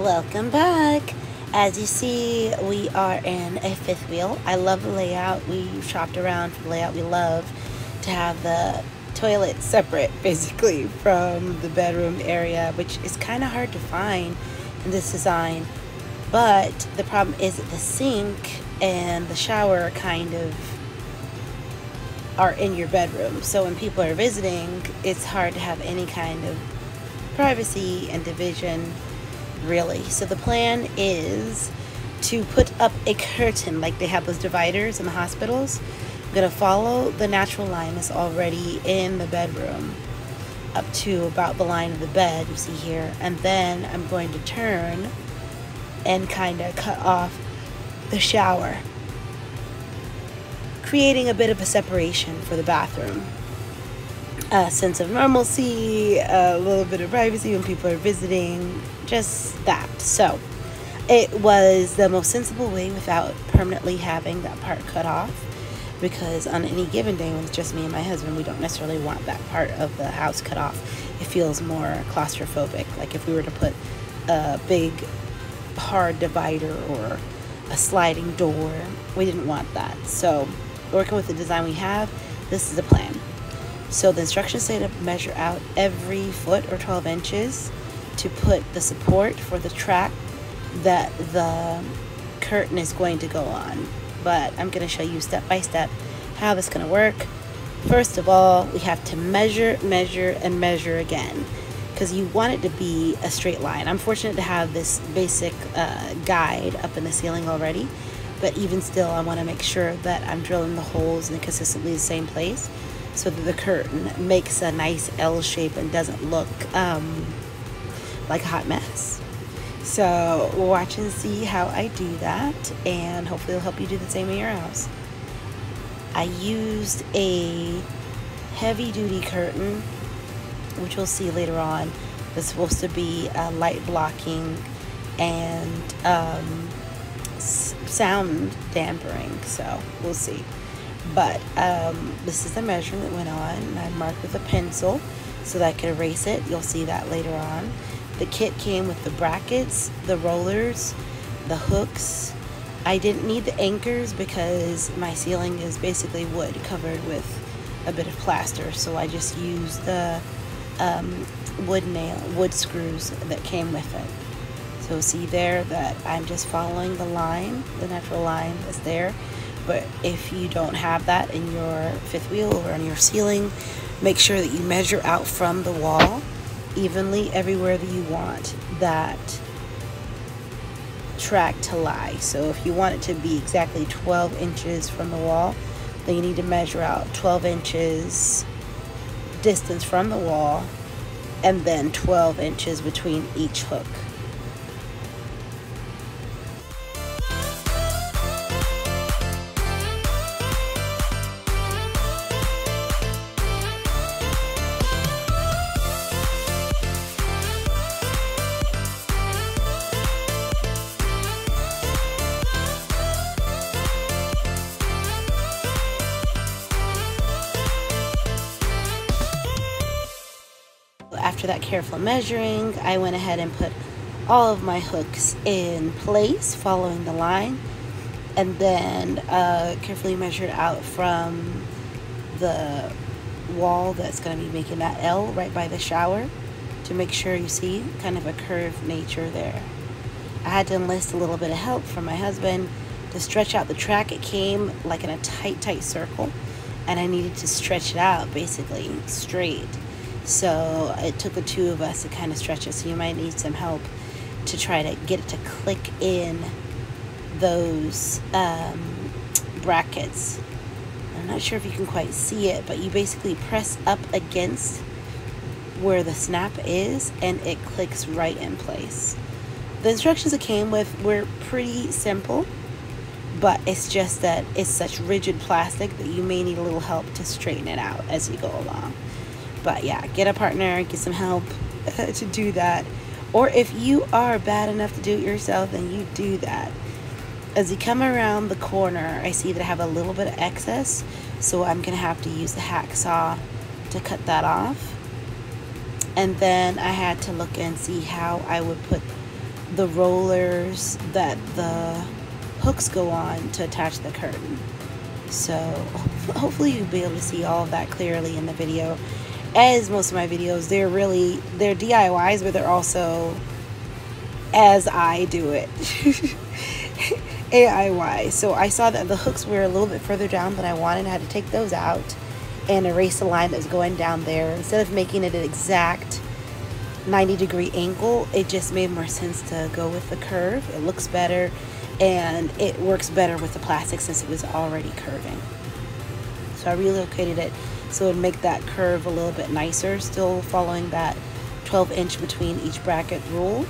Welcome back. As you see, we are in a fifth wheel. I love the layout. We shopped around for the layout. We love to have the toilet separate basically from the bedroom area, which is kind of hard to find in this design. But the problem is that the sink and the shower kind of are in your bedroom. So when people are visiting, it's hard to have any kind of privacy and division, really. So the plan is to put up a curtain like they have those dividers in the hospitals. I'm going to follow the natural line that's already in the bedroom up to about the line of the bed you see here, and then I'm going to turn and kind of cut off the shower, creating a bit of a separation for the bathroom. A sense of normalcy, a little bit of privacy when people are visiting, just that. So it was the most sensible way without permanently having that part cut off, because on any given day when it's just me and my husband, we don't necessarily want that part of the house cut off. It feels more claustrophobic, like if we were to put a big hard divider or a sliding door, we didn't want that. So working with the design we have, this is the plan. So the instructions say to measure out every foot or 12 inches to put the support for the track that the curtain is going to go on. But I'm going to show you step by step how this is going to work. First of all, we have to measure, measure, and measure again, because you want it to be a straight line. I'm fortunate to have this basic guide up in the ceiling already, but even still, I want to make sure that I'm drilling the holes in consistently the same place, so that the curtain makes a nice L shape and doesn't look like a hot mess. So watch and see how I do that, and hopefully it'll help you do the same in your house. I used a heavy duty curtain, which you'll see later on. It's supposed to be light blocking and sound dampering, so we'll see. But this is the measurement that went on, and I marked with a pencil so that I could erase it. You'll see that later on. The kit came with the brackets, the rollers, the hooks. I didn't need the anchors because my ceiling is basically wood covered with a bit of plaster, so I just used the wood screws that came with it. So see there that I'm just following the line, the natural line that's there. But if you don't have that in your fifth wheel or on your ceiling, make sure that you measure out from the wall evenly everywhere that you want that track to lie. So if you want it to be exactly 12 inches from the wall, then you need to measure out 12 inches distance from the wall and then 12 inches between each hook. After that careful measuring, I went ahead and put all of my hooks in place following the line, and then carefully measured out from the wall that's going to be making that L right by the shower to make sure you see kind of a curved nature there. I had to enlist a little bit of help from my husband to stretch out the track. It came like in a tight circle, and I needed to stretch it out basically straight. So it took the two of us to kind of stretch it, so you might need some help to try to get it to click in those brackets. I'm not sure if you can quite see it, but you basically press up against where the snap is and it clicks right in place. The instructions it came with were pretty simple, but it's just that it's such rigid plastic that you may need a little help to straighten it out as you go along. But yeah, get a partner, get some help to do that. Or if you are bad enough to do it yourself, then you do that. As you come around the corner, I see that I have a little bit of excess, so I'm gonna have to use the hacksaw to cut that off. And then I had to look and see how I would put the rollers that the hooks go on to attach the curtain. So hopefully you'll be able to see all of that clearly in the video. As most of my videos, they're DIYs, but they're also as I do it. AIY. So I saw that the hooks were a little bit further down than I wanted. I had to take those out and erase the line that was going down there. Instead of making it an exact 90-degree angle, it just made more sense to go with the curve. It looks better and it works better with the plastic since it was already curving. So I relocated it so it would make that curve a little bit nicer, still following that 12-inch between each bracket rule.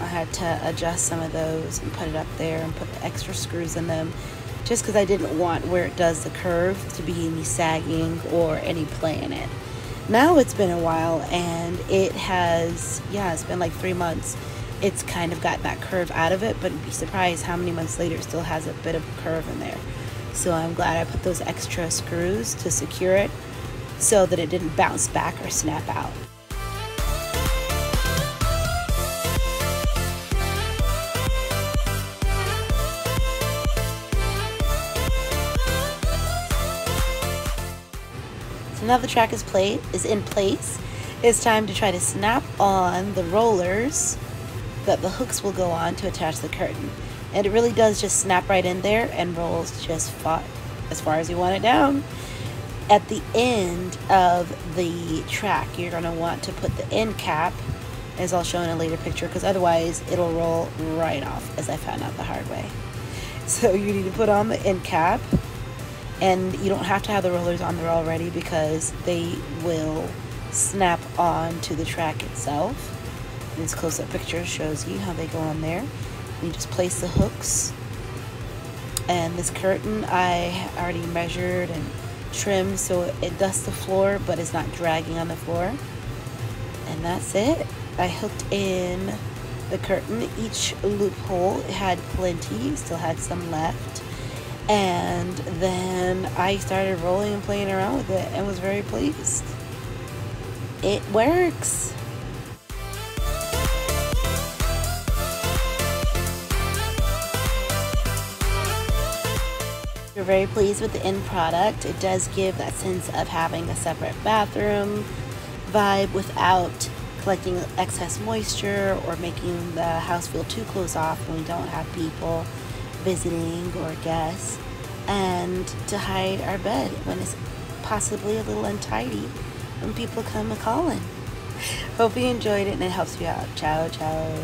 I had to adjust some of those and put it up there and put the extra screws in them, just because I didn't want where it does the curve to be any sagging or any play in it. Now it's been a while and it has, it's been like 3 months. It's kind of got that curve out of it, but you'd be surprised how many months later it still has a bit of a curve in there. So I'm glad I put those extra screws to secure it so that it didn't bounce back or snap out. So now the track is in place. It's time to try to snap on the rollers that the hooks will go on to attach the curtain. And it really does just snap right in there and rolls just as far as you want it down. At the end of the track, you're going to want to put the end cap, as I'll show in a later picture, because otherwise it'll roll right off, as I found out the hard way. So you need to put on the end cap, and you don't have to have the rollers on there already because they will snap on to the track itself. This close-up picture shows you how they go on there. You just place the hooks, and this curtain I already measured and trimmed so it dusts the floor but it's not dragging on the floor. And that's it. I hooked in the curtain. Each loophole had plenty, still had some left, and then I started rolling and playing around with it and was very pleased. It works. We're very pleased with the end product. It does give that sense of having a separate bathroom vibe without collecting excess moisture or making the house feel too closed off when we don't have people visiting or guests, and to hide our bed when it's possibly a little untidy when people come a-calling. Hope you enjoyed it and it helps you out. Ciao, ciao.